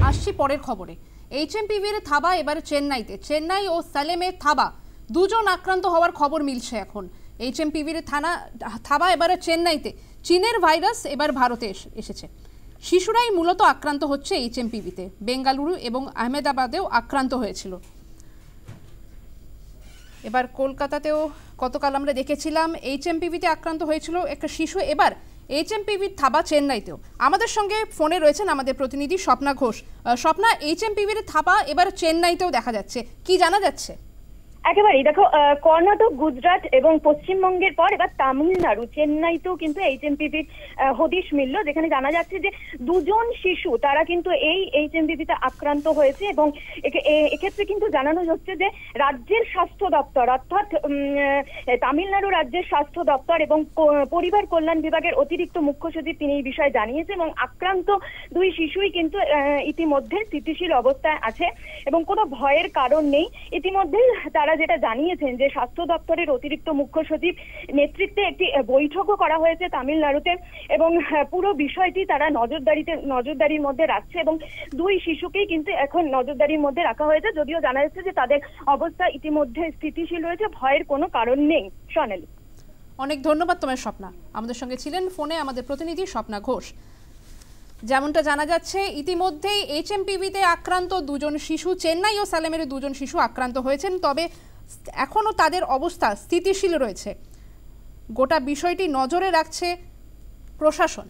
আসছি পরের খবরে। এইচএমপিভির থাবা এবার চেন্নাইতে। চেন্নাই ও সালেমে থাবা দুজন আক্রান্ত হওয়ার খবর মিলছে এখন। এইচএমপিভির থাবা এবারে চেন্নাইতে। চীনের ভাইরাস এবার ভারতে এসেছে। শিশুরাই মূলত আক্রান্ত হচ্ছে এইচএমপিভিতে। বেঙ্গালুরু এবং আহমেদাবাদেও আক্রান্ত হয়েছিল। এবার কলকাতাতেও গতকাল আমরা দেখেছিলাম এইচএমপিভিতে আক্রান্ত হয়েছিল একটা শিশু। এবার এইচএমপিভির থাবা চেন্নাইতেও। আমাদের সঙ্গে ফোনে রয়েছেন আমাদের প্রতিনিধি স্বপ্না ঘোষ। স্বপ্না, এইচএমপিভির থাবা এবার চেন্নাইতেও দেখা যাচ্ছে, কি জানা যাচ্ছে? একেবারেই দেখো, কর্ণাটক, গুজরাট এবং পশ্চিমবঙ্গের পর এবার তামিলনাড়ু চেন্নাইতেও কিন্তু এইচএমপিভির হদিশ মিলল, যেখানে জানা যাচ্ছে যে দুজন শিশু তারা কিন্তু এই এইচএমপিভিতে আক্রান্ত হয়েছে। এবং এক্ষেত্রে কিন্তু জানানো হচ্ছে যে রাজ্যের স্বাস্থ্য দপ্তর, অর্থাৎ তামিলনাড়ু রাজ্যের স্বাস্থ্য দপ্তর এবং পরিবার কল্যাণ বিভাগের অতিরিক্ত মুখ্য সচিব তিনি এই বিষয়ে জানিয়েছে। এবং আক্রান্ত দুই শিশুই কিন্তু ইতিমধ্যে স্থিতিশীল অবস্থায় আছে এবং কোনো ভয়ের কারণ নেই। ইতিমধ্যে তারা যেটা জানিয়েছেন যে স্বাস্থ্য দপ্তরের অতিরিক্ত মুখ্য সচিব নেতৃত্বে একটি বৈঠকও করা হয়েছে তামিলনাড়ুতে এবং পুরো বিষয়টি তারা নজরদারির মধ্যে রাখছে এবং দুই শিশুকেই কিন্তু এখন নজরদারির মধ্যে রাখা হয়েছে। যদিও জানা যাচ্ছে যে তাদের অবস্থা ইতিমধ্যে স্থিতিশীল রয়েছে, ভয়ের কোনো কারণ নেই। সোনালী, অনেক ধন্যবাদ তোমার স্বপ্না। আমাদের সঙ্গে ছিলেন ফোনে আমাদের প্রতিনিধি স্বপ্না ঘোষ। যেমনটা জানা যাচ্ছে ইতিমধ্যেই এইচএমপিভিতে আক্রান্ত দুজন শিশু, চেন্নাই ও সালেমের দুজন শিশু আক্রান্ত হয়েছেন, তবে এখনও তাদের অবস্থা স্থিতিশীল রয়েছে। গোটা বিষয়টি নজরে রাখছে প্রশাসন।